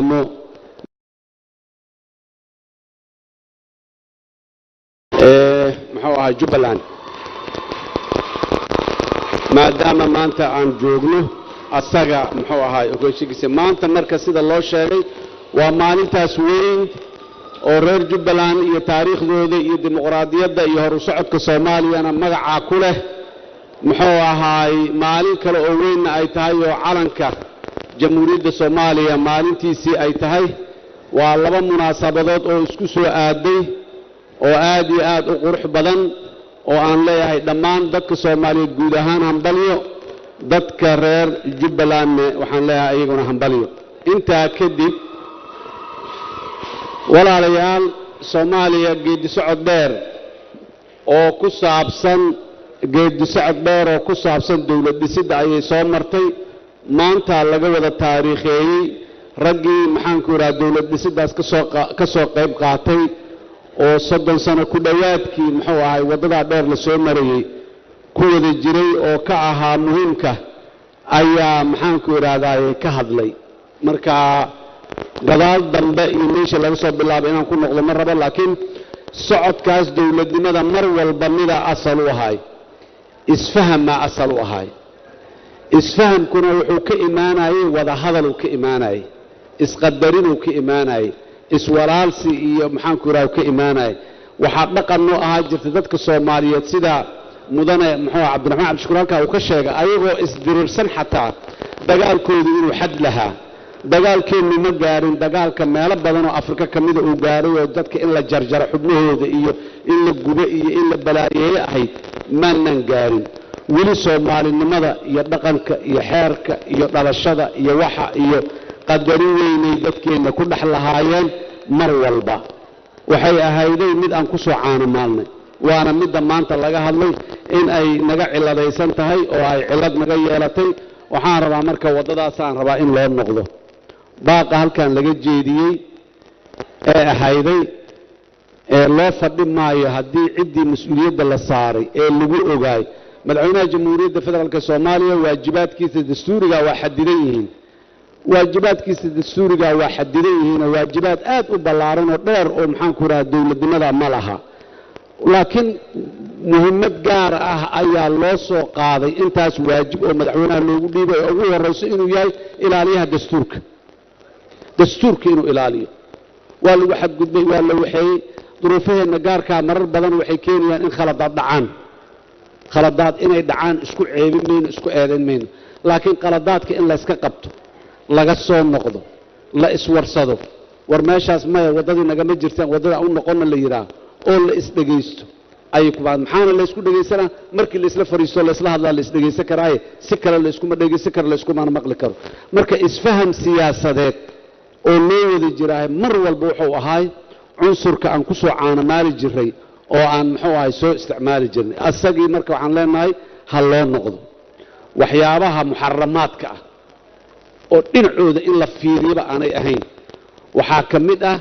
dhaqamo muxuu ahaa Jubbaland maadaama maanta aan joogno asaga muxuu ahaa ogeysigiisa maanta marka sida loo sheegay waa maalintaas weyn oo reer Jubbaland iyo taariikhdooda iyo dimuqraadiyadda iyo horu socodka Soomaaliyana magaca ku leh muxuu ahaa maalin kale oo weyn ay tahay oo calanka jamhuuriyadda Soomaaliya maalintiisii ay tahay waa laba munaasabadood oo isku soo aaday oo aad iyo aad u qurux badan oo aan leeyahay dhammaan dadka Soomaaliyeed guud ahaan hambalyo dadka reer Jubbaland waxaan leeyahay ayaguna hambalyo inta kadib walaalayaal Soomaaliya geedi socod dheer oo ku saabsan dawlad dhisidda ayay soo martay maanta laga wada taariikheeyay raggii maxaan ku yiraahdaa dawlad dhisiddaas ka soo qayb qaatay oo 30 sano ku dhawaadkii muxuu ahay wadada dheer la soo marayay ku wada jiray oo ka ahaa muhiimka ayaa maxaan ku yiraahdaa ka hadlay marka gadaal dambe iyo meesha laga soo bilaabay inaan ku noqdo mar raba laakiin socodkaas dawladnimada mar walba mida asal u ahay isfaham ma asal u ahay isfahamkuna wuxuu ka imaanayay wada hadal uu ka imaanayay isqadarin uu ka imaanayay iswalaalsi iyo maxaan ku yiraahdaa ka imaanayay waxa dhaqan oo ahaa jirta dadka Soomaaliyeed sida mudane muxuu Cabdiraxmaan Cabdishakuur halka uu ka sheegay ayagoo isdirirsan xataa dagaalkoodu inuu xad lahaa dagaalkeenu ma gaarin dagaalka meelo badan oo Afrika kamid ah uu gaaray oo dadka in la jarjaro xubnahooda iyo in la gubo iyo in la balaayeeyo ahayd maanan gaarin weli Soomaalinimada iyo dhaqanka iyo xeerka iyo dhalashada iyo waxa iyo qadarin weynay dadkeena ku dhaxlahaayeen mar walba waxay ahayday mid aan ku soo caano maalnay waana mid maanta laga hadlay in ay naga ciladaysan tahay oo ay cilad naga yeelatay waxaan rabaa marka wadadaas aan rabaa in loo noqdo baaqa halkan laga jeediyay ee ahayday ee loo fadhi maayo haddii ciddii mas'uuliyadda la saaray ee lagu ogaay madaxweynaha jamhuuriyadda federaalka Soomaaliya waajibaadkiisa dastuuriga waa xadidan yihiin waajibaad aad u ballaaran oo dheer oo maxaan ku yiraahdaa dawladnimada ma laha laakiin muhiimad gaar ah ayaa loo soo qaaday intaas waajib oo madaxweynaha loogu dhiibay oo ugu horeyso inuu yahay ilaaliyaha dastuurka inuu ilaaliyo waa lagu xadgudbay waa la waxeeyay duruufaheena gaarka marar badan waxay keenayaan in khaladaad inay dhacaan isku ceebin mayno isku eedayn mayno laakiin qaladaadka in la iska qabto laga soo noqdo la iswarsado war meeshaas ma wadadii naga ma jirtaan wadada u noqon la yiraahdo oo la isdhageysto ay ku baad maxaana la isku dhageysanaa markii la isla fariisto la isla hadlaa la isdhageysan karaa si kale la isku ma dhageysan karo la isku ma maqli karo marka isfaham siyaasadeed oo loo wada jiraa mar walba wuxuu ahaay cunsurka aan ku soo caanamaali jiray oo aan muxuu ahay soo isticmaali jirnay asagii marka waxaan leenahay hal loo noqdo waxyaabaha muharramaadka ah oo dhinacooda in la fiiriyo aanay ahayn waxa kamid ah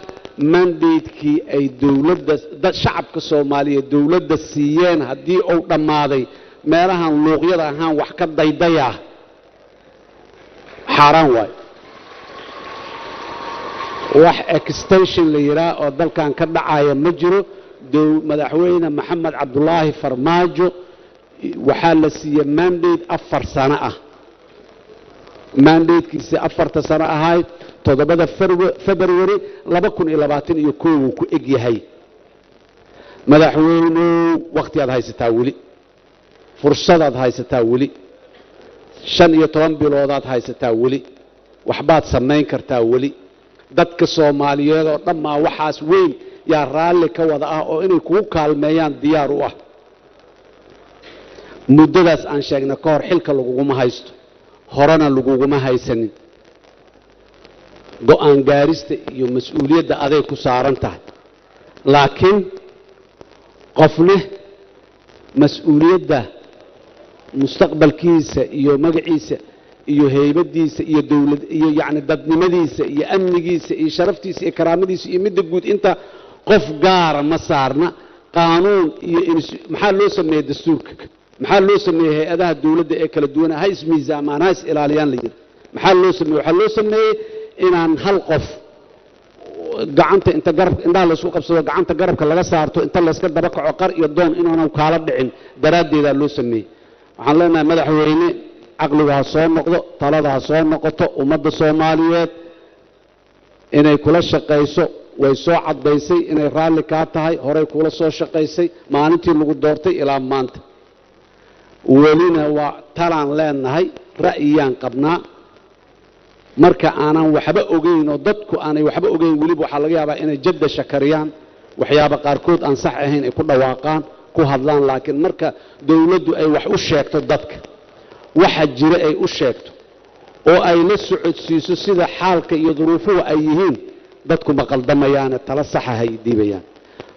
mandate-kii ay dawladda shacabka Soomaaliyeed dawladda siiyeen hadii uu dhamaaday meelahan luuqyada ahaan wax ka daydaya xaraan waay wax extension la yiraa oo dalkan ka dhacaya ma jiro madaxweyne Maxamed Cabdullaahi Farmaajo waxa la siiyay mandate 4 sano ah mandate-kiisa 4 sano ahay 7 February 2021 ku eg yahay madaxweyne waqtiyaad haysataa wali fursadaad haysataa wali 15 biloodaad haysataa wali waxbaad sameyn kartaa wali dadka Soomaaliyeed oo dhammaa waxaas weyn yaa raalli ka wada ah oo inay kugu kaalmeeyaan diyaar u ah muddadaas aan sheegna ka hor xilka laguma haysto horena laguma haysanin go'aan gaarista iyo mas'uuliyadda aday ku saaran tahay laakiin qofne mas'uuliyadda mustaqbalkiisa iyo magaciisa iyo heybadiisa iyo dawlad iyo yaani dadnimadiisa iyo amnigiisa iyo sharaftiisa iyo karaamadiisa iyo midda guud inta qof gaar ma saarna qaanuun iyo maxaa loo sameeyay dastuurka maxaa loo sameeyay hay'adaha dawladda ee kala duwan ha ismiisaamaan ha is ilaaliyaan leeyahay maxaa loo sameeyay waxa loo sameeyay inaan hal qof gacanta inta garab indhaha la isku qabsado gacanta garabka laga saarto inta la iska daba kaco qar iyo doon inaanu kaala dhicin daraadeeda loo sameeyay waxaan leenahay madaxweyne aqliga ha soo noqdo talada ha soo noqoto ummadda Soomaaliyeed inay kula shaqeyso way soo cadaysay inay raali ka tahay hore kula soo shaqeysay maalintii lagu doortay ilaa maanta walina waa talaan leenahay ra'yiyaan qabnaa marka aanan waxba ogeyn oo dadku aanay waxba ogeyn waliba waxa laga yaabaa inay jadda shakariyaan waxyaaba qaarkood aan sax ahayn ay ku dhawaaqaan ku hadlaan laakiin marka dawladdu ay wax u sheegto dadka waxa jira ay u sheegto oo ay la socodsiiso sida xaalka iyo duruufuhu ay yihiin dadku ma qaldamayaan tala sax ah ay diibayaan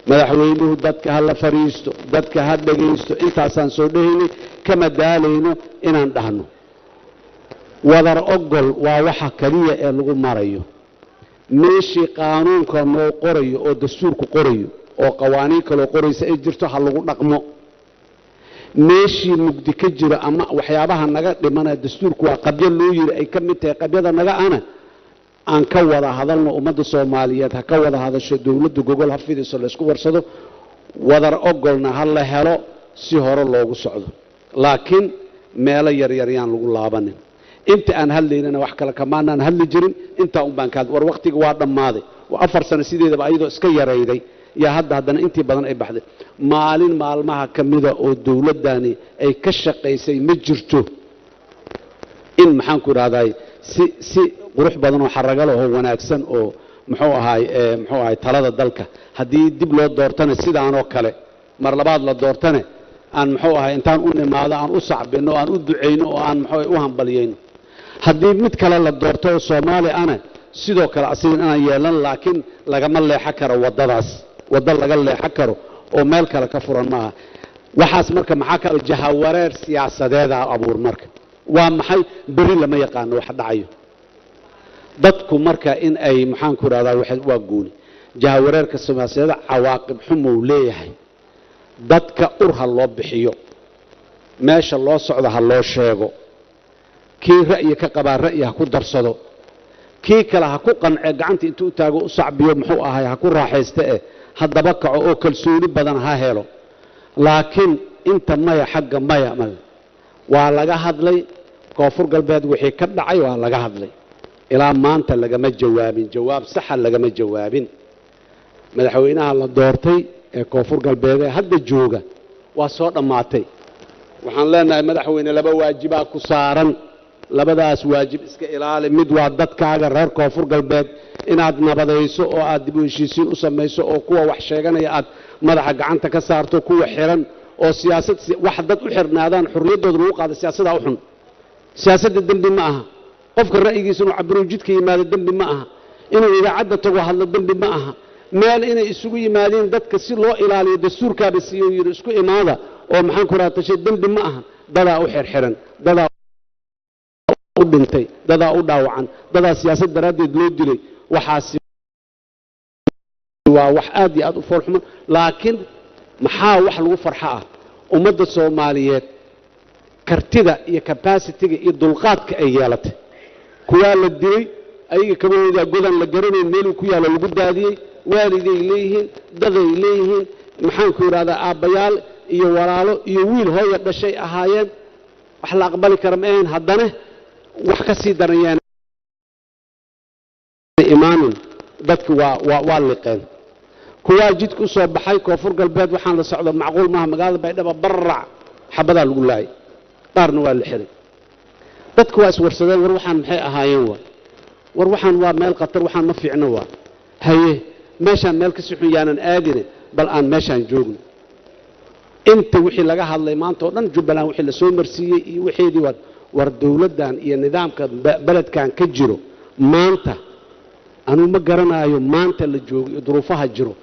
madaxweynuhu dadka hala fariisto dadka ha dhageysto intaasaan soo dhahaynay kama daalayno inaan dhahno wadar ogol waa waxa kaliya ee lagu marayo meeshii qaanuunka noo qorayo oo dastuurku qorayo oo qawaaniin kale qoraysa ay jirto ha lagu dhaqmo meeshii mugdi ka jiro ama waxyaabaha naga dhimanaa dastuurku waa qabyo loo yiri ay ka mid tahay qabyada naga ana aan ka wada hadalno ummadda Soomaaliyeed ha ka wada hadasho dawladdu gogol ha fidiso la isku warsado wadar ogolna ha la helo si hore loogu socdo laakiin meelo yar yar yaan lagu laabanin inta aan hadlaynana wax kala kamaanaan hadli jirin inta un baan ka war waqtiga waa dhamaaday waa 4 sano sideedaba ayadoo iska yarayday ya haddana intii badan ay baxday maalin maalmaha kamida oo dawladani ay ka shaqeysay ma jirto in maxaan ku raadaay si qurux badan oo xaraga leh oo wanaagsan oo muxuu ahaay talada dalka hadii dib loo doortana sidaan oo kale mar labaad la doortana aan muxuu ahaay intaan u nimaado aan u sacbino aan u duceyno oo aan muxuu u hambaliyeyno haddii mid kale la doorto oo Soomaali ana sidoo kale asiin aan yeelan laakiin lagama leexan karo wadadaas wada laga leexan karo oo meel kale ka furan maaha waxaas marka maxaa ka jahawareer siyaasadeed abuur marka waa maxay bari lama yaqaan wax dhacayo dadku marka in ay maxaan ku raadaan wax waa gooni jahawareerka siyaasadeed cawaaqib xumo leeyahay dadka urha loo bixiyo meesha loo socdo ha loo sheego kii ra'yi ka qaba ra'yi ha ku darsado kii kale ha ku qancay gacanta intuu taago u sacbiyo muxuu ahay ha ku raaxaysto haddaba kaco oo kalsooni badan ha helo laakiin inta maya xagga maya waa laga hadlay koonfur galbeed wixii ka dhacay waa laga hadlay ilaa maanta lagama jawaabin jawaab sax ah lagama jawaabin madaxweynaha la doortay ee koonfur galbeed hadda jooga waa soo dhamaatay waxaan leenahay madaxweyne laba waajib ku saaran labadaas waajib iska ilaali mid waa dadkaaga reer koonfur galbeed inaad nabadayso oo aad dib u heshiisiin u samayso oo kuwa wax sheeganaya aad madaxa gacanta ka saarto kuwa xiran oo siyaasad wax dad u xirnaadaan xurriyadooda lagu qaado siyaasadda u xun siyaasadda dambi ma aha qofka ra'yigiisa inuu cabiro jidka yimaado dambi ma aha inuu idaacadda tago hadlo dambi ma aha meel inay isugu yimaadeen dadka si loo ilaaliyo dastuurkaaba siiyo yiri isku imaada oo maxaan ku raatay dambi ma aha dadaa u xirxiran dadaa u dhintay dadaa u dhaawacan dadaa siyaasad daraadeed loo dilay waxaas waa wax aad iyo aad u foolxumo laakiin maxaa wax lagu farxa ah ummadda Soomaaliyeed kartida iyo capacity-ga iyo dulqaadka ay yeelatay kuwa la dilay ayaga kabooda godan la garanay meel ku yaalo lagu daadiyay waaliday leeyihiin daday leeyihiin maxaan ku raada aabayaal iyo walaalo iyo wiil hooyo dhashay ahaayeen wax la aqbali karo ma ahan haddana wax ka sii daranayaan imaanin dadku waa liqeen kuwa jidku soo baxay koonfur galbeed waxaan la socdo macquul maaha magaalada Baydhabo barrac xabada lagu laayay qaarna waa la xiray dadku waa iswarsadeen war waxaan maxay ahaayeen war waxaan waa meel qatar waxaan ma fiicno waa haye meeshaan meel ka sixun yaanan aadine bal aan meeshaan joogno inta wixii laga hadlay maanta oo dhan Jubbaland wixii la soo marsiiyay iyo wixeedii war dawladdan iyo nidaamka baladkan ka jiro maanta anu ma garanayo maanta la joogo duruufaha jiro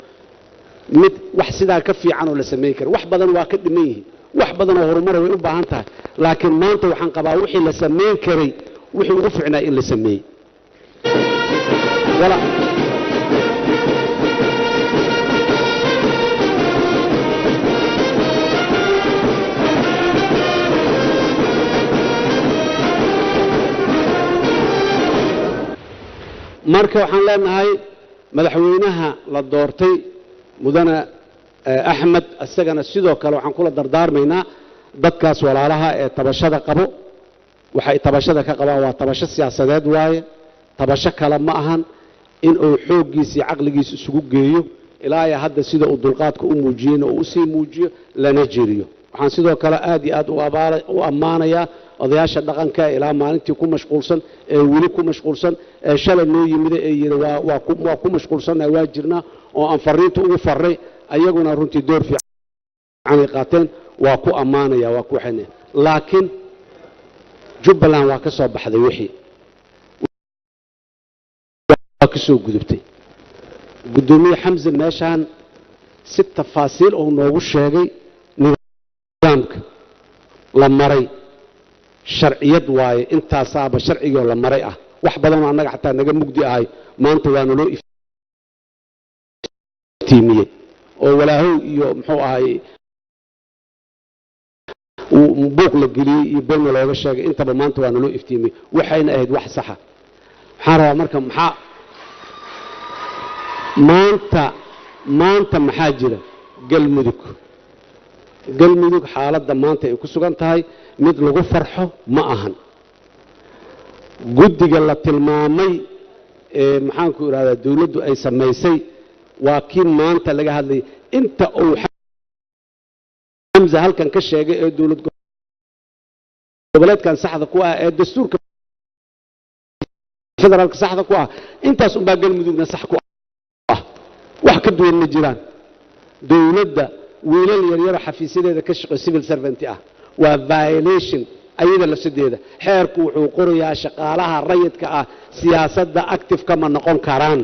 mid wax sidaa ka fiican oo la sameeyay karo wax badan waa ka dhiman yihiin wax badan oo horumar way u baahan tahay laakiin maanta waxaan qabaa wixii la sameeyay karay wixii ugu fiicnaa in la sameeyay wala marka waxaan leenahay madaxweynaha la doortay mudane axmed asagana sidoo kale waxaan kula dardaarmaynaa dadkaas walaalaha ee tabashada qabo waxay tabashada ka qabaan waa tabasho siyaasadeed waaye tabasho kale ma ahan in uu xooggiisa iyo caqligiisa isugu geeyo ilaa ay hadda sida uu dulqaadka u muujiyeen oo u sii muujiyo lana jiriyo waxaan sidoo kale aad iyo aad u ammaanayaa odayaasha dhaqanka ilaa maalintii ku mashquulsan ee weli ku mashquulsan ee shalay noo yimid ee yiri waa ku mashquulsanaa waa jirnaa oo aan fariinta ugu farray ayaguna runtii door fiican ay qaateen waa ku ammaanaya waa ku xinay laakiin Jubbaland waa ka soo baxday wixii waa ka soo gudubtay gudoomiye Xamza meeshaan si tafaasiil oo noogu sheegay nidaamka la maray sharciyad waaye intaasaaba sharciga la maray ah wax badan oo anaga xataa naga mugdi ahay maanta waana loo iftiimiyay oo walaahow iyo muxuu ahay buuq la geliyay iyo been looga sheegay intaba maanta waana loo iftiimiyay waxayna ahayd wax sax ah waxaan rabaa marka maanta maxaa jira galmudug xaaladda maanta ay ku sugan tahay mid lagu farxo ma ahan guddiga la tilmaamay ee maxaan ku iraahdaa dawladdu ay samaysay waa kii maanta laga hadlay inta uu Xamza halkan ka sheegay ee dawlad goboleedkan saxda ku ah ee dastuurka federaalka saxda ku ah intaas un baa galmudugna sax ku ah wax ka duwan ma jiraan dawladda wiilal yaryar xafiisyadeeda ka shaqeeya civil servant ah waa violation ayada lafsadeeda xeerku wuxuu qorayaa shaqaalaha rayidka ah siyaasadda active kama noqon karaan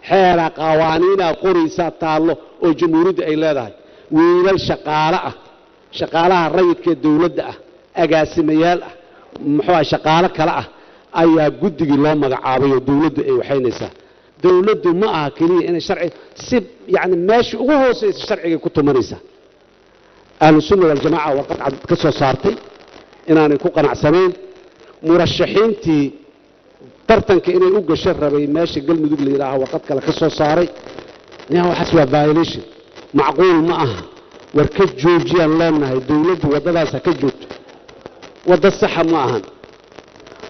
xeera qawaaniina qoraysa taalo oo jamhuuriyadda ay leedahay wiilal shaqaalaha rayidka dawladda ah agaasimayaal ah muxuu shaqaale kale ah ayaa guddiga loo magacaabay oo dawladdu ay waxaynaysaa dawladdu ma aha kaliya inay sharci si yani meesha ugu hooseysa sharciga ku tumanaysa ahlu sunna wal jamaa waqad ka soo saartay inaanay ku qanacsanayn murashaxiintii tartanka inay u gashay rabay meesha galmudug la yiraahdo waqad kale ka soo saaray yaa waxaas waa violation macquul ma aha war ka joojiyaan leenahay dawladdu wadadaas ka joogto wada sax ma ahan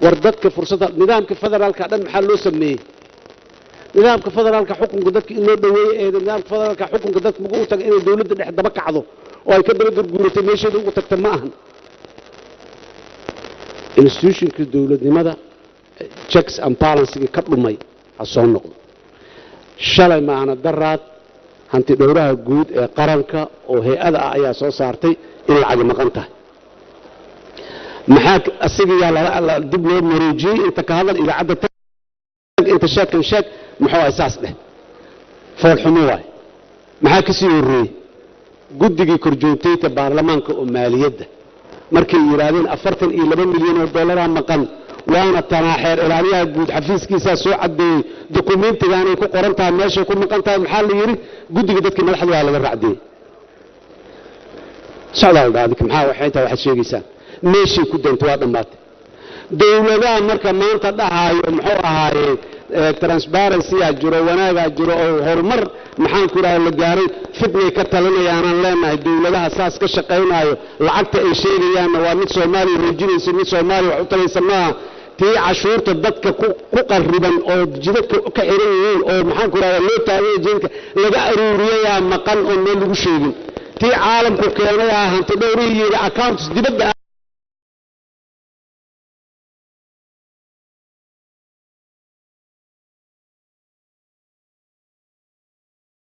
war dadka fursada nidaamka federaalka dhan maxaa loo sameeyay nidaamka federaalka xukunka dadka in loo dhaweeyay ee nidaamka federaalka xukunka dadka ugu taga in dawladda dhex daba kacdo oo ay ka daba gurguurtay meesheeda ugu tagtay ma ahan institutionka dawladnimada checks and balances ka dhumay soo noqdo shalay ma ana daraad hanti dhowraha guud ee qaranka oo hay'ada ah ayaa soo saartay in lacag maqan tahay maxaa asiga la dib loo mareejiyay inta ka hadal idaacadda inta sheekan muxuu asaas leh fool xumo waay maxaa ka sii horeeyay guddigii korjoogtayta baarlamaanka oo maaliyadda markay yiraahdeen 42 milyan oo dollar maqan waana tanaaxeer ilaaliyaha guud xafiiskiisa soo cadeeyay dokumentigan ay ku qoran tahay meesha ku maqan tahay maxaa la yiri guddiga dadka madaxda waa laga raacday socdaal daadka maxaa waxay tahay wax sheegaysaa meeshii ku danto waa dhamaatay dawladaha marka maanta dhahayo muxuu ahaayay transparency jiro wanaaga jiro oo horumar maxaan ku raay la gaaray fidnay ka talinayaan leenahay dawladaha saas ka shaqeynaayo lacagta ay sheegayaan waa mid Soomaaliya rajinaysa mid Soomaaliya wax u talaysan ma tii cashuurta dadka ku qariban oo jidadka ka xiran yihiin oo maxaan ku raay loo taagay jinka laga aruuriyay maqan oo meel lagu sheegin tii caalamku keenay hanti dhowriyay accounts dibadda